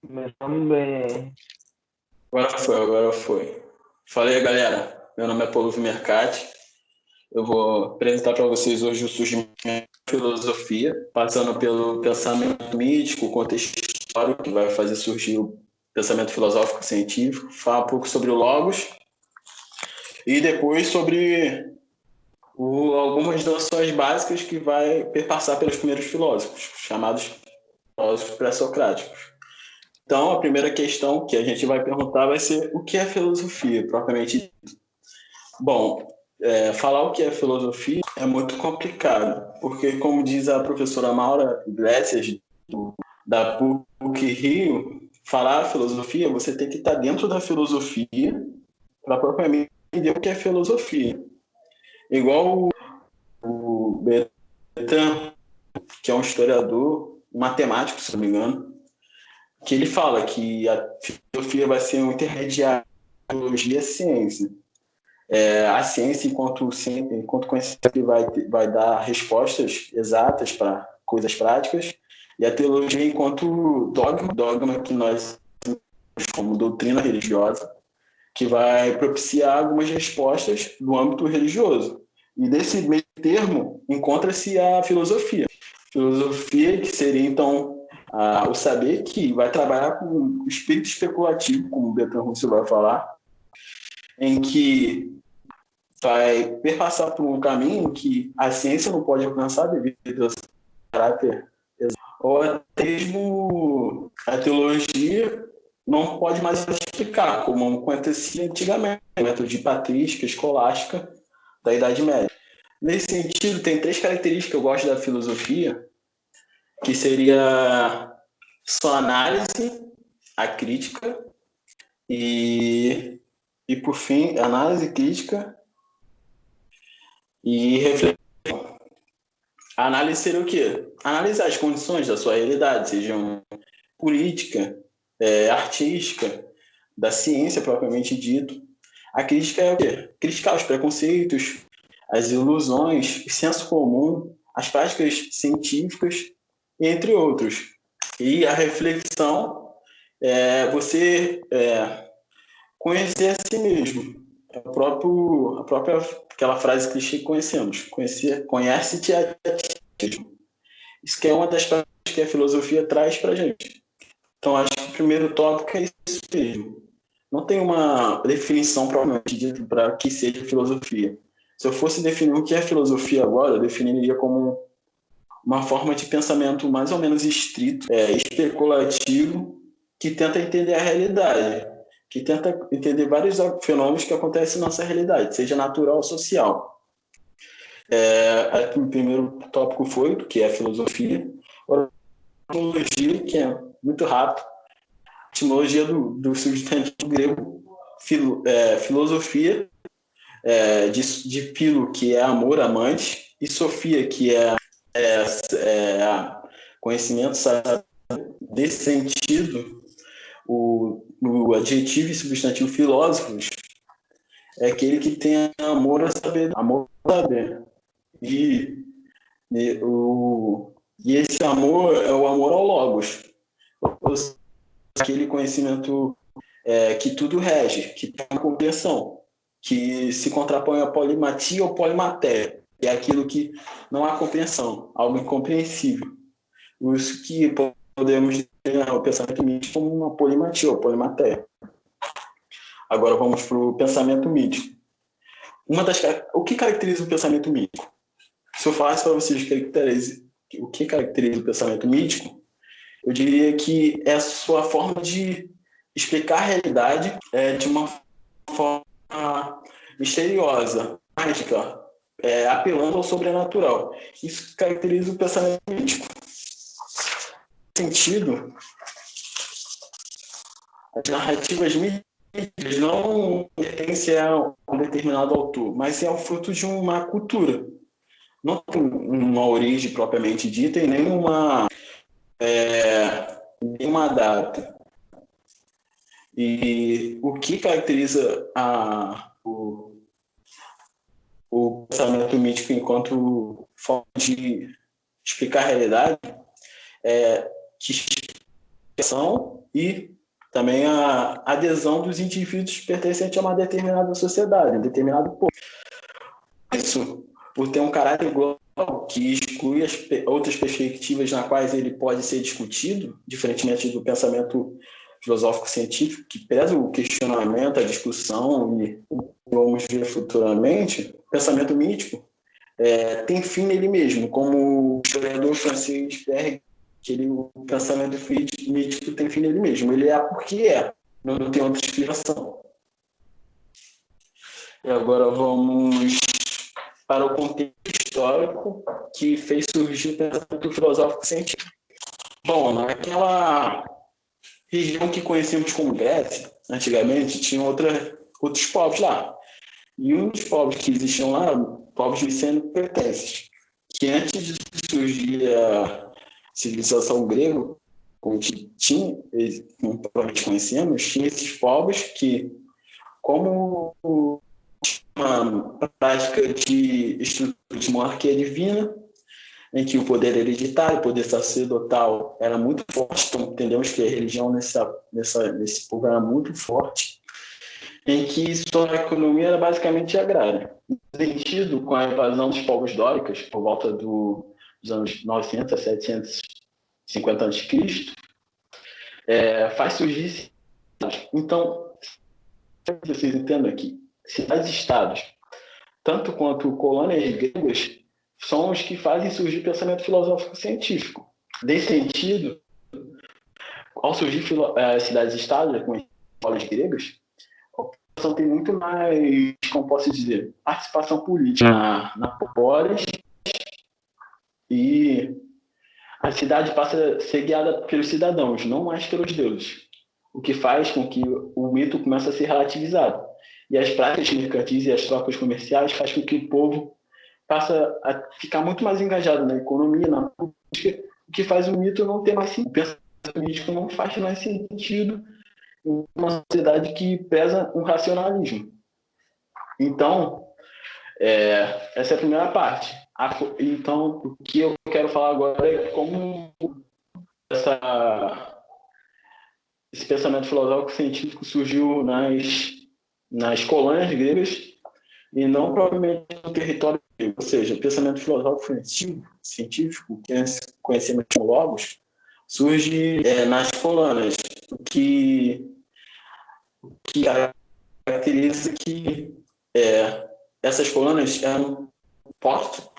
Começamos bem. Agora foi. Fala aí, galera. Meu nome é Paulo Mercati. Eu vou apresentar para vocês hoje o surgimento da filosofia, passando pelo pensamento mítico, o contexto histórico que vai fazer surgir o pensamento filosófico científico, falar um pouco sobre o Logos e depois sobre algumas noções básicas que vai perpassar pelos primeiros filósofos, chamados filósofos pré-socráticos. Então, a primeira questão que a gente vai perguntar vai ser o que é filosofia, propriamente dito. Bom, falar o que é filosofia é muito complicado, porque, como diz a professora Maura Iglesias, da PUC-Rio, falar filosofia, você tem que estar dentro da filosofia para propriamente entender o que é filosofia. Igual o Bertrand, que é um historiador, um matemático, se não me engano, que ele fala que a filosofia vai ser um intermediário entre a teologia e a ciência. A ciência, enquanto conhecimento, vai dar respostas exatas para coisas práticas, e a teologia, enquanto dogma que nós como doutrina religiosa, que vai propiciar algumas respostas do âmbito religioso. E desse meio termo encontra-se a filosofia. Filosofia que seria, então, o saber que vai trabalhar com o espírito especulativo, como o Bertrand Russell vai falar, em que vai perpassar por um caminho que a ciência não pode alcançar devido ao seu caráter, ou até mesmo a teologia não pode mais explicar, como acontecia antigamente, o método de patrística, escolástica da Idade Média. Nesse sentido, tem três características que eu gosto da filosofia, que seria sua análise, a crítica e por fim, análise crítica e reflexão. A análise seria o quê? Analisar as condições da sua realidade, sejam política, artística, da ciência propriamente dito. A crítica é o quê? Criticar os preconceitos, as ilusões, o senso comum, as práticas científicas, entre outros. E a reflexão é você conhecer a si mesmo. A própria aquela frase clichê que conhecemos. Conhece-te a ti mesmo. Isso que é uma das práticas que a filosofia traz para a gente. Então, acho que o primeiro tópico é isso mesmo. Não tem uma definição propriamente dita para que seja filosofia. Se eu fosse definir o que é filosofia agora, eu definiria como uma forma de pensamento mais ou menos estrito, especulativo, que tenta entender a realidade, que tenta entender vários fenômenos que acontecem na nossa realidade, seja natural ou social. O primeiro tópico foi, que é a filosofia. A etimologia, que é muito rápido, a etimologia do substantivo grego filosofia, de filo, que é amor, amante, e sofia, que é conhecimento, sabe? Desse sentido, o adjetivo e substantivo filósofos é aquele que tem amor a saber, amor a saber. E, e, o, e esse amor é o amor ao logos, ou seja, aquele conhecimento que tudo rege, que tem uma compreensão, que se contrapõe a polimatia ou polimatéria, que é aquilo que não há compreensão, algo incompreensível. Os que podemos dizer o pensamento mítico como uma polimatia ou polimatéria. Agora vamos para o pensamento mítico. O que caracteriza o pensamento mítico? Se eu falasse para vocês o que caracteriza o pensamento mítico, eu diria que é a sua forma de explicar a realidade de uma forma misteriosa, mágica, apelando ao sobrenatural. Isso caracteriza o pensamento mítico. Nesse sentido, as narrativas míticas não pertencem a um determinado autor, mas é o fruto de uma cultura. Não tem uma origem propriamente dita e nenhuma data. E o que caracteriza o pensamento mítico enquanto forma de explicar a realidade é que ação e também a adesão dos indivíduos pertencentes a uma determinada sociedade, um determinado povo. Isso, por ter um caráter global que exclui as outras perspectivas na quais ele pode ser discutido, diferentemente do pensamento filosófico-científico, que preza o questionamento, a discussão e vamos ver futuramente, o pensamento mítico tem fim nele mesmo, como o historiador francês Pierre, o pensamento mítico tem fim nele mesmo. Ele é porque não tem outra explicação. E agora vamos para o contexto histórico que fez surgir o pensamento filosófico científico. Bom, naquela região que conhecemos como Grécia, antigamente, tinha outros povos lá. E um dos povos que existiam lá, povos miceno-cretenses, que antes de surgir a civilização grega, como provavelmente conhecemos, tinha esses povos que, como uma prática de estrutura de monarquia divina, em que o poder hereditário, o poder sacerdotal era muito forte, então entendemos que a religião nesse povo era muito forte, em que sua economia era basicamente agrária. Nesse sentido, com a invasão dos povos dóricos, por volta dos anos 900 a 750 a.C., faz surgir. Então, vocês entendam aqui, cidades-estados, tanto quanto colônias gregas, são os que fazem surgir o pensamento filosófico-científico. Nesse sentido, ao surgir cidades-estados com escolas gregas, a população tem muito mais, como posso dizer, participação política na polis, e a cidade passa a ser guiada pelos cidadãos, não mais pelos deuses, o que faz com que o mito comece a ser relativizado. E as práticas mercantis e as trocas comerciais fazem com que o povo passa a ficar muito mais engajado na economia, na política, o que faz o mito não ter mais sentido. O pensamento mítico não faz mais sentido em uma sociedade que preza um racionalismo. Então, essa é a primeira parte. Então, o que eu quero falar agora é como esse pensamento filosófico-científico surgiu nas colônias gregas e não propriamente no território grego. Ou seja, o pensamento filosófico-científico, que conhecemos como logos, surge nas colônias, o que caracteriza que essas colônias eram portos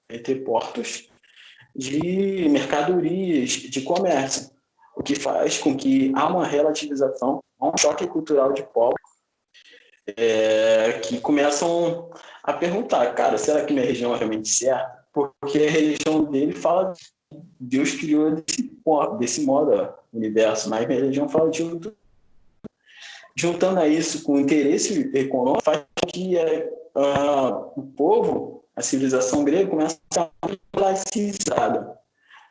entrepostos de mercadorias, de comércio, o que faz com que há uma relativização, há um choque cultural de povos que começam a perguntar, cara, será que minha religião é realmente certa? Porque a religião dele fala que Deus criou desse modo o universo, mas minha religião fala de outro. Juntando a isso com o interesse econômico, faz com que o povo, a civilização grega, comece a ser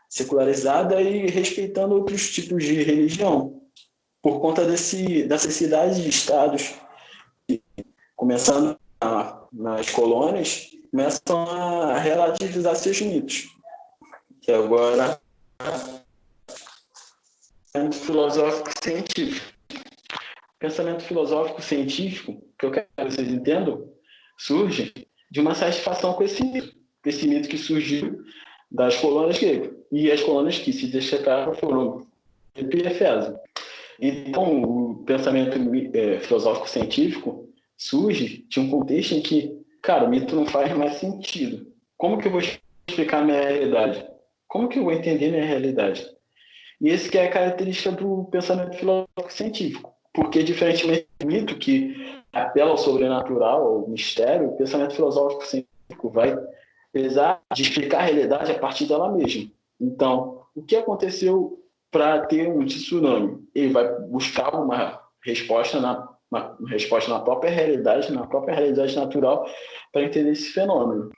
secularizada e respeitando outros tipos de religião, por conta dessas cidades de estados, começando nas colônias, começam a relativizar seus mitos. Que agora pensamento filosófico-científico. Pensamento filosófico-científico, que eu quero que vocês entendam, surge de uma satisfação com esse mito que surgiu das colônias gregas. E as colônias que se destacaram foram Éfeso e Efésio. Então, o pensamento filosófico-científico surge de um contexto em que, cara, o mito não faz mais sentido. Como que eu vou explicar a minha realidade? Como que eu vou entender minha realidade? E esse que é a característica do pensamento filosófico-científico. Porque, diferentemente do mito, que apela ao sobrenatural, ao mistério, o pensamento filosófico-científico vai precisar de explicar a realidade a partir dela mesma. Então, o que aconteceu para ter um tsunami? Ele vai buscar uma resposta na própria realidade natural, para entender esse fenômeno.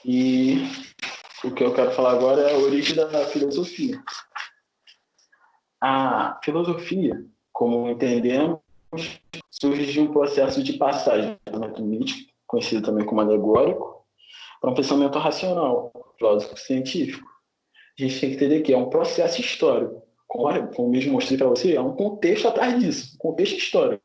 E o que eu quero falar agora é a origem da filosofia. A filosofia, como entendemos, surge de um processo de passagem do pensamento mítico, conhecido também como alegórico, para um pensamento racional, filosófico-científico. a gente tem que entender que é um processo histórico. Como mesmo mostrei para você, é um contexto atrás disso, um contexto histórico.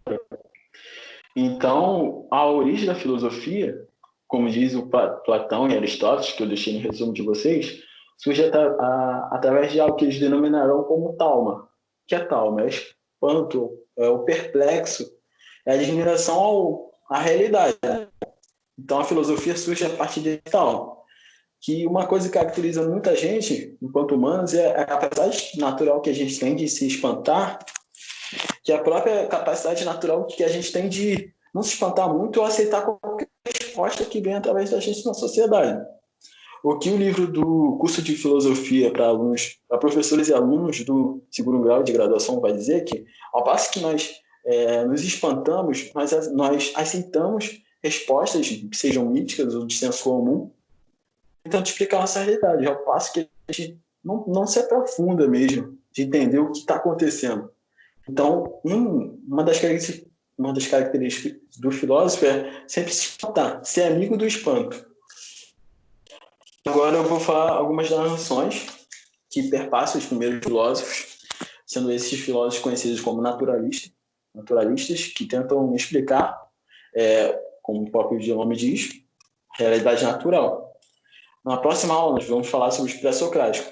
Então, a origem da filosofia, como diz o Platão e Aristóteles, que eu deixei no resumo de vocês, surge através de algo que eles denominarão como talma. O que é talma? É espanto, é o perplexo, é a admiração à realidade. Então, a filosofia surge a partir de tal, que uma coisa que caracteriza muita gente, enquanto humanos, é a capacidade natural que a gente tem de se espantar, que é a própria capacidade natural que a gente tem de não se espantar muito ou aceitar qualquer resposta que vem através da gente na sociedade. O que o livro do curso de filosofia para alunos, para professores e alunos do segundo grau de graduação vai dizer que, ao passo que nós nos espantamos, nós aceitamos respostas que sejam míticas ou de senso comum, tentando explicar a nossa realidade, ao passo que a gente não se aprofunda mesmo de entender o que está acontecendo. Então, uma das características do filósofo é sempre se espantar, ser amigo do espanto. Agora eu vou falar algumas das noções que perpassam os primeiros filósofos, sendo esses filósofos conhecidos como naturalistas, que tentam explicar, como o próprio nome diz, realidade natural. Na próxima aula, nós vamos falar sobre os pré-socráticos.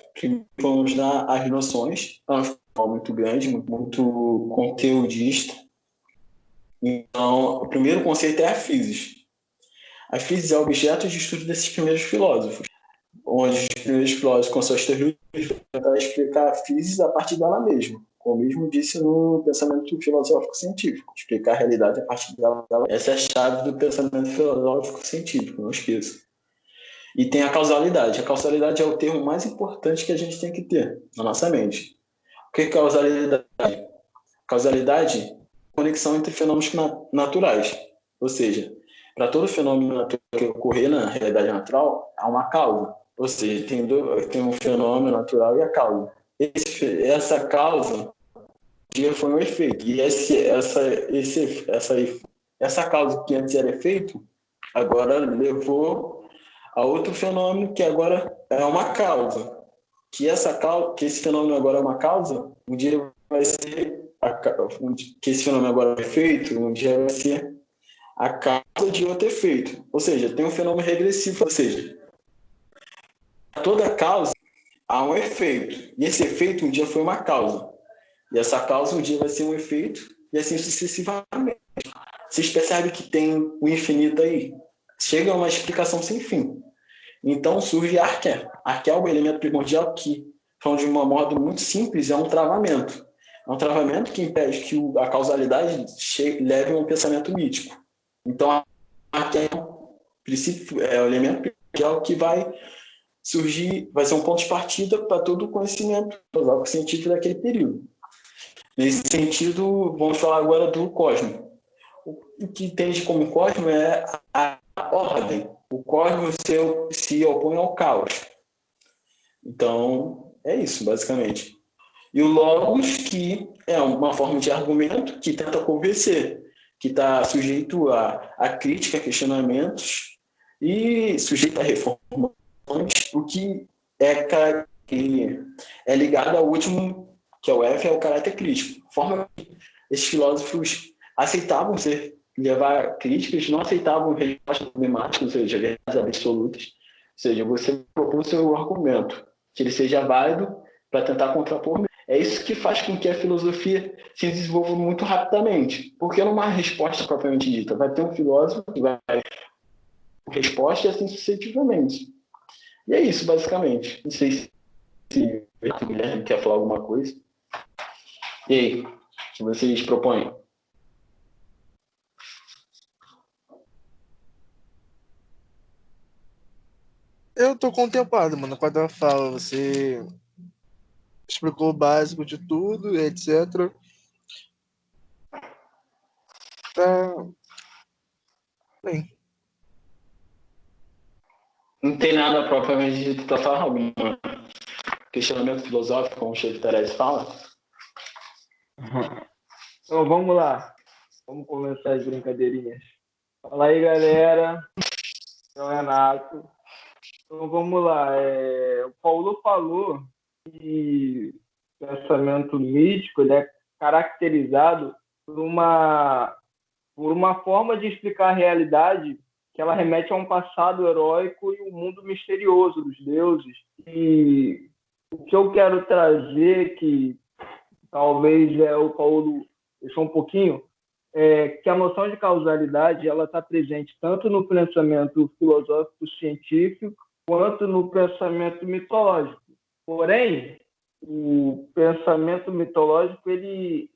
Vamos dar as noções, é uma aula muito grande, muito conteudista. Então, o primeiro conceito é a physis. A physis é o objeto de estudo desses primeiros filósofos, onde os primeiros filósofos, com suas teorias, tentar explicar a physis a partir dela mesma, como mesmo disse no pensamento filosófico científico, explicar a realidade a partir dela. Essa é a chave do pensamento filosófico científico, não esqueça. E tem a causalidade. A causalidade é o termo mais importante que a gente tem que ter na nossa mente. O que é causalidade? Causalidade é conexão entre fenômenos naturais. Ou seja, para todo fenômeno natural que ocorrer na realidade natural, há uma causa. Ou seja, tem um fenômeno natural e a causa. Essa causa foi um efeito. E essa causa que antes era efeito, agora levou a outro fenômeno que agora é uma causa. Que esse fenômeno agora é uma causa, um dia vai ser que esse fenômeno agora é efeito, um dia vai ser a causa de outro efeito. Ou seja, tem um fenômeno regressivo, ou seja, toda causa há um efeito. E esse efeito um dia foi uma causa. E essa causa um dia vai ser um efeito, e assim sucessivamente. Vocês percebem que tem o infinito aí? Chega a uma explicação sem fim. Então surge a arqué. Arqué é um elemento primordial que, falando de um modo muito simples, é um travamento. É um travamento que impede que a causalidade leve a um pensamento mítico. Então, a arqué é o elemento primordial que vai surgir, vai ser um ponto de partida para todo o conhecimento científico daquele período. Nesse sentido, vamos falar agora do cosmos. O que entende como cosmos é a ordem. O cosmos se opõe ao caos. Então, é isso, basicamente. E o logos, que é uma forma de argumento que tenta convencer, que está sujeito a crítica, questionamentos e sujeito a reformas, o que é ligado ao último, que é o F, é o caráter crítico. A forma que esses filósofos aceitavam levar críticas, não aceitavam respostas dogmáticas, ou seja, verdades absolutas. Ou seja, você propõe o seu argumento, que ele seja válido para tentar contrapor. É isso que faz com que a filosofia se desenvolva muito rapidamente, porque não há uma resposta propriamente dita. Vai ter um filósofo que vai dar resposta e assim sucessivamente. E é isso, basicamente. Não sei se o Guilherme quer falar alguma coisa. E aí, o que vocês propõem? Eu tô contemplado, mano, com a tua fala. Você explicou o básico de tudo, etc. Tá bem. Não tem nada propriamente dito para falar algum questionamento filosófico, como o Chico Teresi fala? Então vamos lá. Vamos começar as brincadeirinhas. Fala aí, galera. Eu, Renato. Então vamos lá. O Paulo falou que o pensamento místico ele é caracterizado por uma forma de explicar a realidade que ela remete a um passado heróico e um mundo misterioso dos deuses. E o que eu quero trazer, que talvez o Paulo deixou um pouquinho, é que a noção de causalidade ela está presente tanto no pensamento filosófico científico quanto no pensamento mitológico. Porém, o pensamento mitológico ele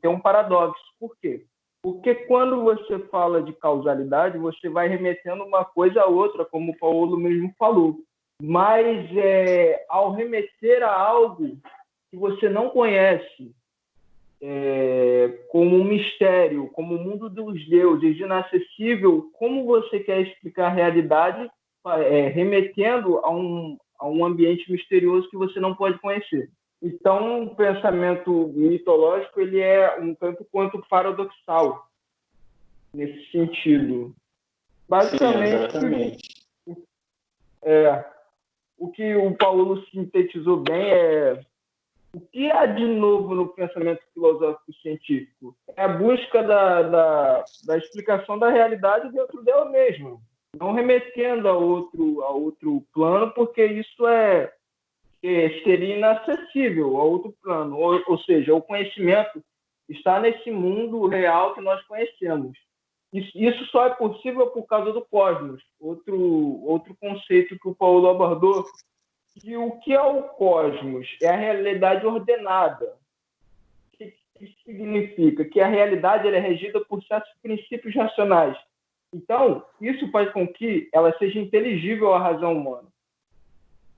tem um paradoxo. Por quê? Porque quando você fala de causalidade, você vai remetendo uma coisa a outra, como o Paulo mesmo falou. Mas ao remeter a algo que você não conhece, como um mistério, como o mundo dos deuses, inacessível, como você quer explicar a realidade remetendo a um ambiente misterioso que você não pode conhecer? Então, o pensamento mitológico ele é um tanto quanto paradoxal nesse sentido. Sim, Basicamente, exatamente. o que o Paulo sintetizou bem é o que há de novo no pensamento filosófico científico? É a busca da explicação da realidade dentro dela mesma, não remetendo a outro plano, porque isso seria inacessível a outro plano. Ou seja, o conhecimento está nesse mundo real que nós conhecemos. Isso só é possível por causa do cosmos. Outro conceito que o Paulo abordou, que o que é o cosmos? É a realidade ordenada. O que significa? Que a realidade é regida por certos princípios racionais. Então, isso faz com que ela seja inteligível à razão humana.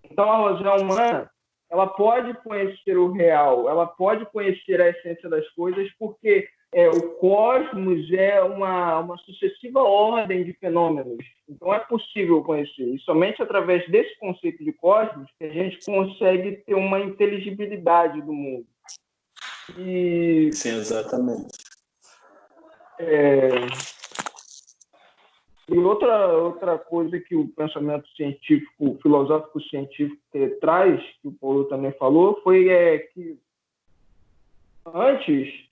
Então, a razão humana ela pode conhecer o real, ela pode conhecer a essência das coisas, porque o cosmos é uma sucessiva ordem de fenômenos. Então, é possível conhecer. E somente através desse conceito de cosmos que a gente consegue ter uma inteligibilidade do mundo. E Sim, exatamente. E outra coisa que o pensamento científico, filosófico científico traz, que o Paulo também falou, foi que antes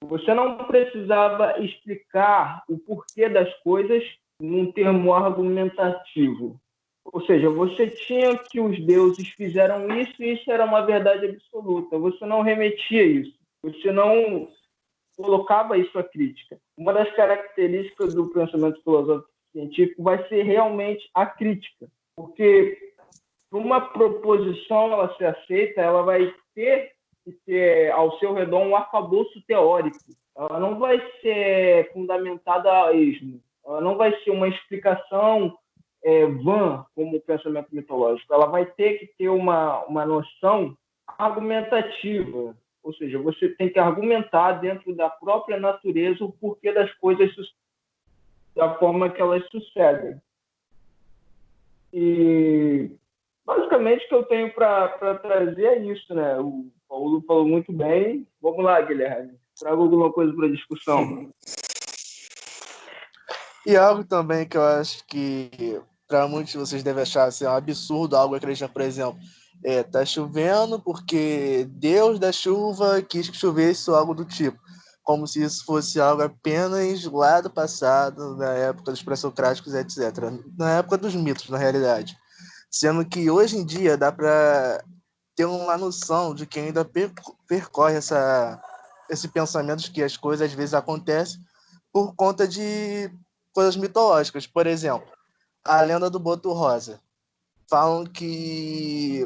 você não precisava explicar o porquê das coisas num termo argumentativo. Ou seja, você tinha que os deuses fizeram isso e isso era uma verdade absoluta. Você não remetia isso. Você não colocava isso à crítica. Uma das características do pensamento filosófico científico vai ser realmente a crítica, porque uma proposição ela ser aceita, ela vai ter que ter ao seu redor um arcabouço teórico. Ela não vai ser fundamentada a esmo. Ela não vai ser uma explicação vã, como o pensamento mitológico. Ela vai ter que ter uma noção argumentativa. Ou seja, você tem que argumentar dentro da própria natureza o porquê das coisas da forma que elas sucedem. E basicamente o que eu tenho para trazer é isso, né? O Paulo falou muito bem. Vamos lá, Guilherme. Traga alguma coisa para discussão. E algo também que eu acho que para muitos de vocês devem achar assim, um absurdo, algo acreditar, por exemplo, tá chovendo porque Deus da chuva quis que chovesse ou algo do tipo, como se isso fosse algo apenas lá do passado, na época dos pré-socráticos, etc. Na época dos mitos, na realidade. Sendo que hoje em dia dá para ter uma noção de que ainda percorre esse pensamento de que as coisas às vezes acontecem por conta de coisas mitológicas. Por exemplo, a lenda do Boto Rosa. Falam que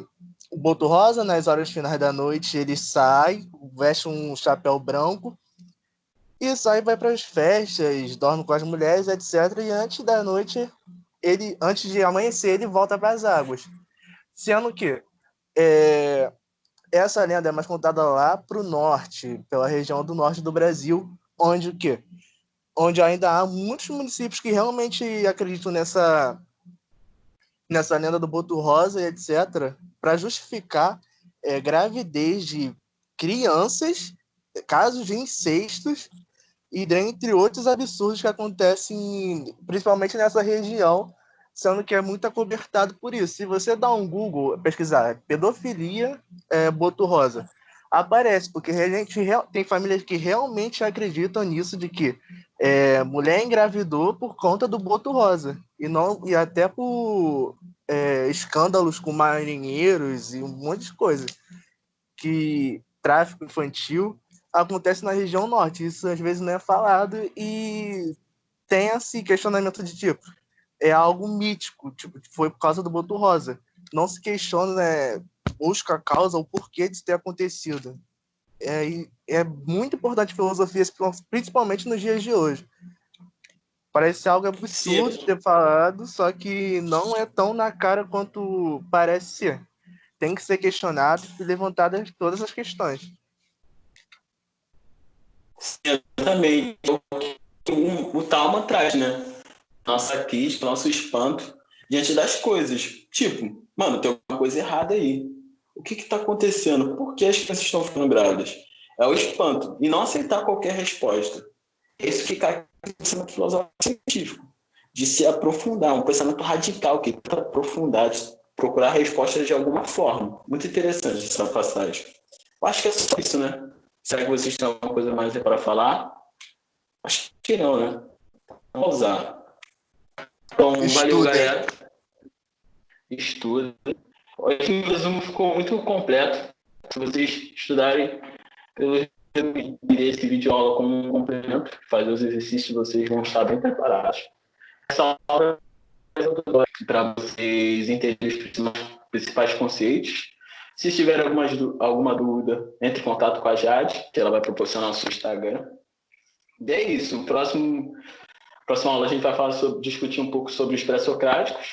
o Boto Rosa, nas horas finais da noite, ele sai, veste um chapéu branco e sai, vai para as festas, dorme com as mulheres, etc. E antes da noite, antes de amanhecer, ele volta para as águas. Sendo que essa lenda é mais contada lá para o norte, pela região do norte do Brasil, onde o quê? Onde ainda há muitos municípios que realmente acreditam nessa lenda do Boto Rosa e etc., para justificar gravidez de crianças, casos de incestos e dentre outros absurdos que acontecem principalmente nessa região sendo que é muito acobertado por isso. Se você dá um Google, pesquisar pedofilia, Boto Rosa, aparece, porque tem famílias que realmente acreditam nisso, de que mulher engravidou por conta do Boto Rosa, e até por escândalos com marinheiros e um monte de coisa, que tráfico infantil acontece na região norte, isso às vezes não é falado, e tem esse questionamento de tipo, é algo mítico, tipo, foi por causa do Boto Rosa. Não se questiona, né, busca a causa, o porquê de ter acontecido. É muito importante a filosofia, principalmente nos dias de hoje. Parece algo absurdo de ter falado, só que não é tão na cara quanto parece ser. Tem que ser questionado e levantadas todas as questões. Exatamente. O Talma traz, né? Nossa crítica, nosso espanto diante das coisas. Tipo, mano, tem alguma coisa errada aí. O que está acontecendo? Por que as crianças estão ficando grávidas? É o espanto. E não aceitar qualquer resposta. Esse que cai no pensamento filosófico científico. De se aprofundar, um pensamento radical que tenta aprofundar, de procurar respostas de alguma forma. Muito interessante essa passagem. Eu acho que é só isso, né? Será que vocês têm alguma coisa mais para falar? Acho que não, né? Vamos usar. Então, valeu, Estudem. galera. Estuda. Hoje o resumo ficou muito completo. Se vocês estudarem pelo esse vídeo aula como um complemento, fazer os exercícios, vocês vão estar bem preparados. Essa aula é para vocês entenderem os principais conceitos. Se tiver alguma dúvida, entre em contato com a Jade, que ela vai proporcionar o seu Instagram. E é isso. Próxima aula a gente vai discutir um pouco sobre os pré-socráticos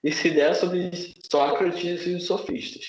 e, se der, sobre Sócrates e os sofistas.